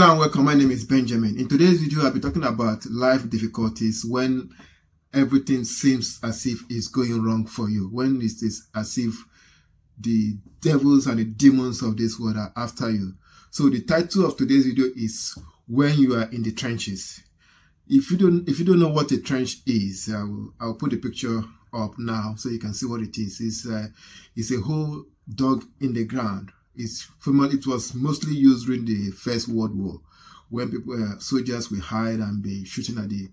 Hello and welcome. My name is Benjamin. In today's video, I'll be talking about life difficulties when everything seems as if it's going wrong for you. When it is as if the devils and the demons of this world are after you. So the title of today's video is When You Are in the Trenches. If you don't know what a trench is, I'll put the picture up now so you can see what it is. It's a hole dug in the ground. It was mostly used during the First World War, when soldiers will hide and be shooting at the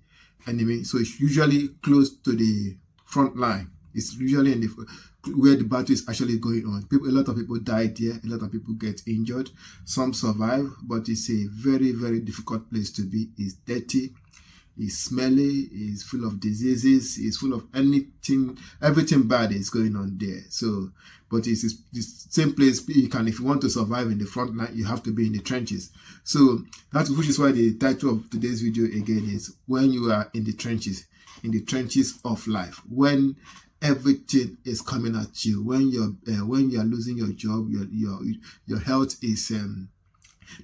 enemy. So it's usually close to the front line. It's usually in where the battle is actually going on. A lot of people died there. A lot of people get injured. Some survive, but it's a very, very difficult place to be. It's dirty. It's smelly, it's full of diseases, it's full of everything bad is going on there. So, but it's the same place if you want to survive in the front line, you have to be in the trenches. So which is why the title of today's video again is When You Are in the trenches of life. When everything is coming at you, when you are losing your job, your health is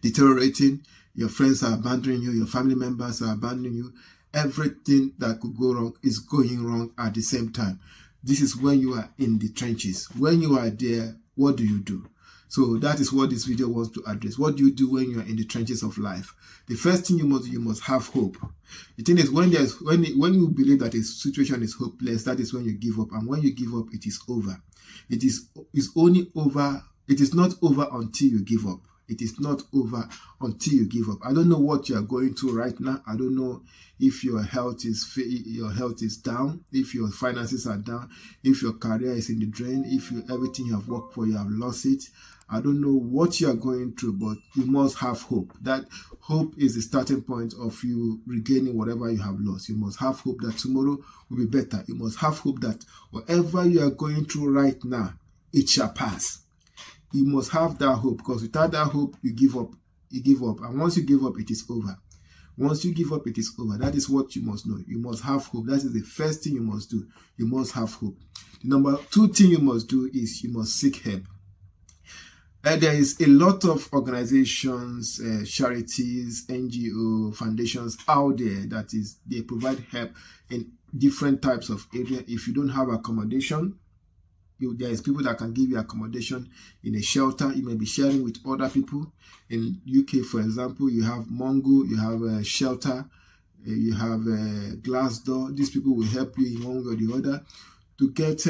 deteriorating. Your friends are abandoning you. Your family members are abandoning you. Everything that could go wrong is going wrong at the same time. This is when you are in the trenches. When you are there, what do you do? So that is what this video wants to address. What do you do when you are in the trenches of life? The first thing you must have hope. The thing is, when you believe that a situation is hopeless, that is when you give up. And when you give up, it is over. It is not over until you give up. It is not over until you give up. I don't know what you are going through right now. I don't know if your health is down, if your finances are down, if your career is in the drain, if everything you have worked for, you have lost it. I don't know what you are going through, but you must have hope. That hope is the starting point of you regaining whatever you have lost. You must have hope that tomorrow will be better. You must have hope that whatever you are going through right now, it shall pass. You must have that hope, because without that hope, you give up. You give up. And once you give up, it is over. Once you give up, it is over. That is what you must know. You must have hope. That is the first thing you must do. You must have hope. The number two thing you must do is you must seek help. There is a lot of organizations, charities, NGO, foundations out there they provide help in different types of areas. If you don't have accommodation, there is people that can give you accommodation in a shelter. You may be sharing with other people. In UK, for example, you have Mongo, you have a shelter, you have a Glassdoor. These people will help you in one way or the other to get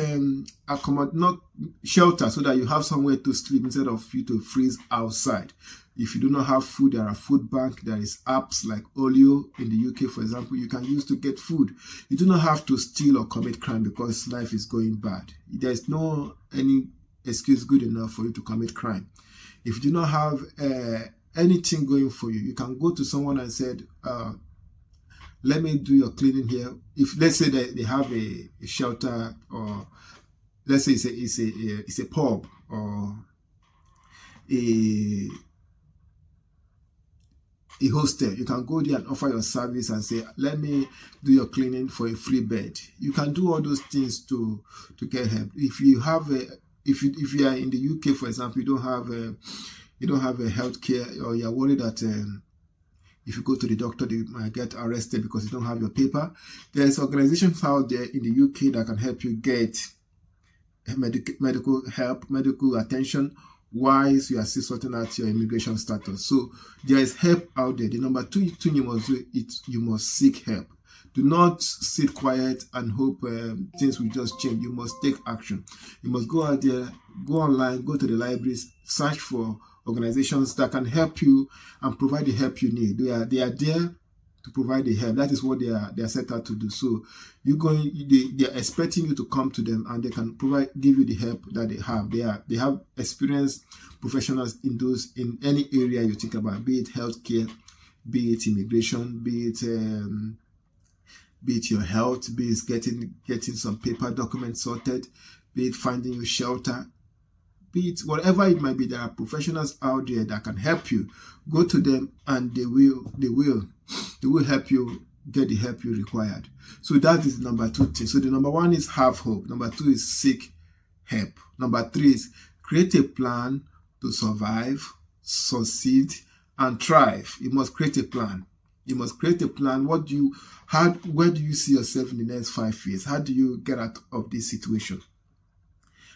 not shelter, so that you have somewhere to sleep instead of you to freeze outside. If you do not have food, there are food bank. There is apps like Olio in the UK, for example, you can use to get food. You do not have to steal or commit crime because life is going bad. There is no any excuse good enough for you to commit crime. If you do not have anything going for you, you can go to someone and said, let me do your cleaning here. If let's say that they have a shelter, or let's say it's a pub or a hostel, you can go there and offer your service and say, let me do your cleaning for a free bed. You can do all those things to get help. If you are in the UK, for example, you don't have a health care, or you're worried that if you go to the doctor, they might get arrested because you don't have your paper. There's organizations out there in the UK that can help you get medical help, medical attention, while you are still sorting out your immigration status. So there is help out there. The number two thing you must do is you must seek help. Do not sit quiet and hope things will just change. You must take action. You must go out there, go online, go to the libraries, search for organizations that can help you and provide the help you need. They are there to provide the help. That is what they are set out to do. So they are expecting you to come to them, and they can give you the help that they have. They have experienced professionals in any area you think about, be it healthcare, be it immigration, be it your health, be it getting some paper documents sorted, be it finding you shelter, be it whatever it might be. There are professionals out there that can help you. Go to them, and they will help you get the help you required. So that is number two thing. So the number one is have hope. Number two is seek help. Number three is create a plan to survive, succeed, and thrive. You must create a plan. You must create a plan. Where do you see yourself in the next 5 years? How do you get out of this situation?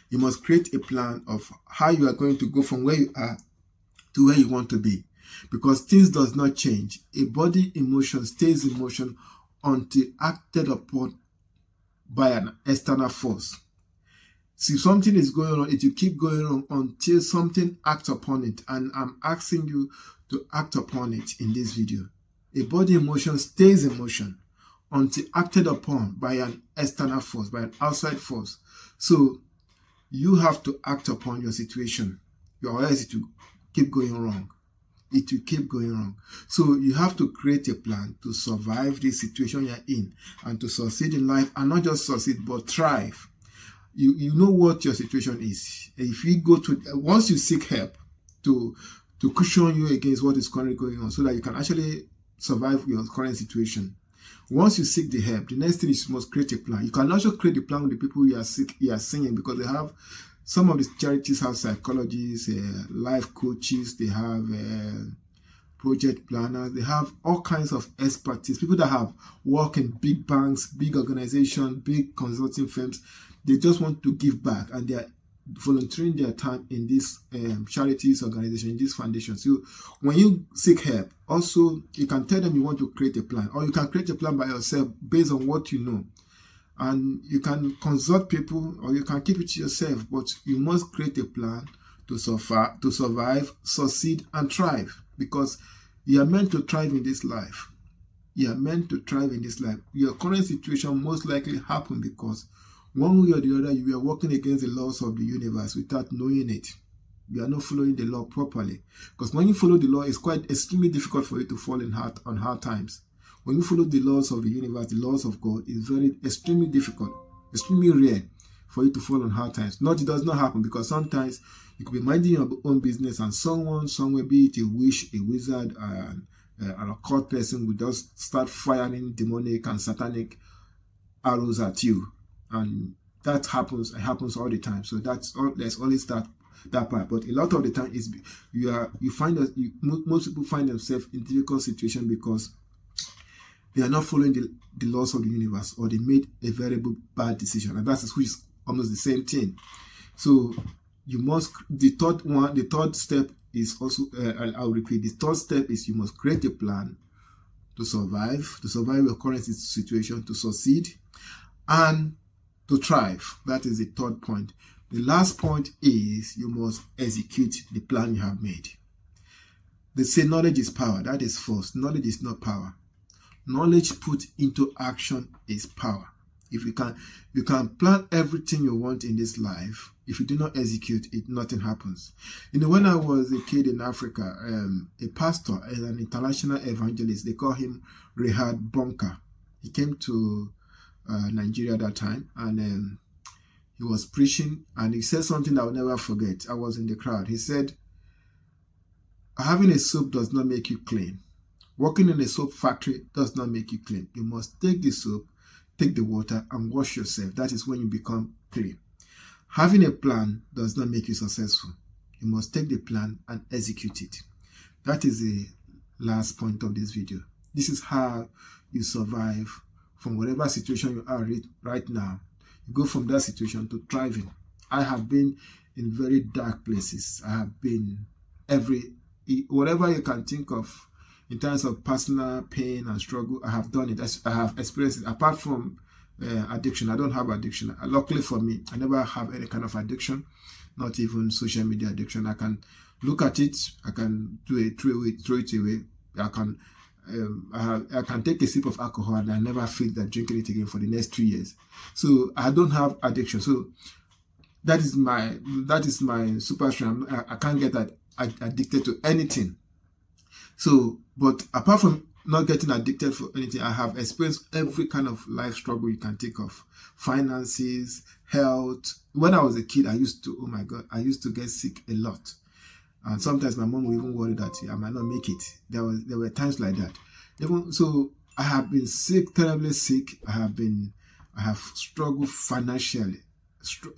You must create a plan of how you are going to go from where you are to where you want to be. Because things does not change. A body emotion stays in motion until acted upon by an external force. See, something is going on, it will keep going on until something acts upon it. And I'm asking you to act upon it in this video. A body emotion stays in motion until acted upon by an external force, by an outside force. So you have to act upon your situation, or else it will keep going wrong. It will keep going wrong. So you have to create a plan to survive the situation you're in and to succeed in life, and not just succeed, but thrive. You know what your situation is. If you go to, once you seek help to cushion you against what is currently going on, so that you can actually survive your current situation. Once you seek the help, the next thing is you must create a plan. You can also create a plan with the people you are seeing, because they have, some of the charities have psychologists, life coaches, they have project planners, they have all kinds of expertise, people that have worked in big banks, big organizations, big consulting firms. They just want to give back, and they are volunteering their time in this charities organization, in this foundation. So when you seek help, also you can tell them you want to create a plan, or you can create a plan by yourself based on what you know. And you can consult people, or you can keep it to yourself, but you must create a plan to survive, succeed, and thrive, because you are meant to thrive in this life. You are meant to thrive in this life. Your current situation most likely happened because one way or the other, you are working against the laws of the universe without knowing it. You are not following the law properly. Because when you follow the law, it's quite extremely difficult for you to fall on hard times. When you follow the laws of the universe, the laws of God, it's very extremely difficult, extremely rare for you to fall on hard times. It does not happen, because sometimes you could be minding your own business, and someone somewhere, be it a witch, a wizard, an occult person, will just start firing demonic and satanic arrows at you. And that happens. It happens all the time. So there's always that part. But a lot of the time is most people find themselves in difficult situation because they are not following the laws of the universe, or they made a very bad decision, and that's which is almost the same thing. So you must, the third step is also, I'll repeat, the third step is you must create a plan to survive your current situation, to succeed, and to thrive. That is the third point. The last point is you must execute the plan you have made. They say knowledge is power. That is false. Knowledge is not power. Knowledge put into action is power. If you can plan everything you want in this life. If you do not execute it, nothing happens. When I was a kid in Africa, a pastor and an international evangelist, they call him Reinhard Bonnke. He came to Nigeria at that time, and he was preaching, and he said something I will never forget. I was in the crowd. He said, having a soap does not make you clean. Working in a soap factory does not make you clean. You must take the soap, take the water, and wash yourself. That is when you become clean. Having a plan does not make you successful. You must take the plan and execute it. That is the last point of this video. This is how you survive from whatever situation you are right now. You go from that situation to thriving. I have been in very dark places. I have been whatever you can think of in terms of personal pain and struggle, I have done it. I have experienced it. Apart from addiction, I don't have addiction. Luckily for me, I never have any kind of addiction, not even social media addiction. I can look at it, I can throw it away. I can take a sip of alcohol and I never feel that drinking it again for the next 3 years. So I don't have addiction. So that is my super strength. I can't get addicted to anything. So, but apart from not getting addicted for anything, I have experienced every kind of life struggle you can think of. Finances, health. When I was a kid, I used to get sick a lot. And sometimes my mom would even worry that I might not make it. There were times like that. So I have been sick, terribly sick. I have struggled financially.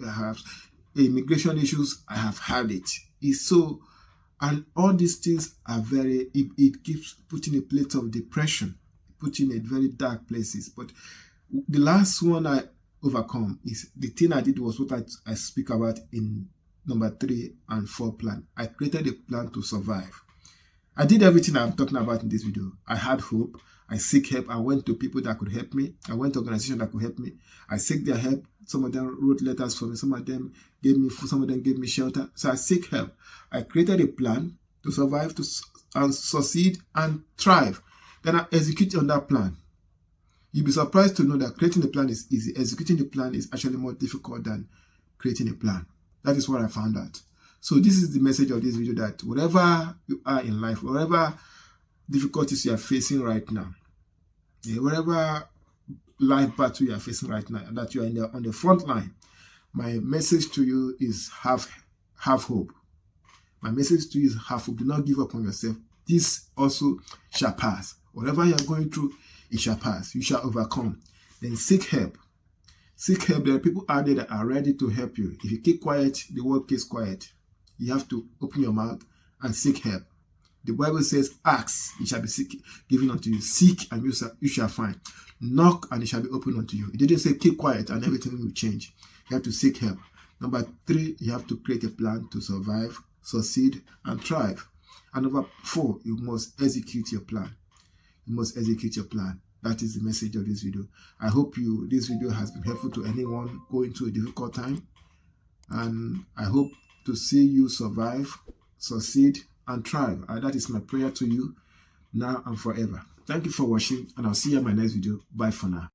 I have immigration issues. I have had it. And all these things are it keeps putting a plate of depression, putting in very dark places. But the last one I overcome is the thing I did was what I speak about in number 3 and 4 plan. I created a plan to survive. I did everything I'm talking about in this video. I had hope. I seek help. I went to people that could help me. I went to organizations that could help me. I seek their help. Some of them wrote letters for me. Some of them gave me food. Some of them gave me shelter. So I seek help. I created a plan to survive, and succeed and thrive. Then I execute on that plan. You'll be surprised to know that creating a plan is easy. Executing the plan is actually more difficult than creating a plan. That is what I found out. So this is the message of this video, that whatever you are in life, whatever difficulties you are facing right now, whatever life battle you are facing right now, and that you are on the front line, my message to you is have hope. My message to you is have hope. Do not give up on yourself. This also shall pass. Whatever you are going through, it shall pass. You shall overcome. Then seek help. Seek help. There are people out there that are ready to help you. If you keep quiet, the world keeps quiet. You have to open your mouth and seek help. The Bible says, ask, it shall be given unto you. Seek, and you shall find. Knock, and it shall be opened unto you. It didn't say keep quiet and everything will change. You have to seek help. Number 3, you have to create a plan to survive, succeed, and thrive. And number 4, you must execute your plan. You must execute your plan. That is the message of this video. I hope this video has been helpful to anyone going through a difficult time. And I hope to see you survive, succeed, and thrive. And that is my prayer to you now and forever. Thank you for watching, and I'll see you in my next video. Bye for now.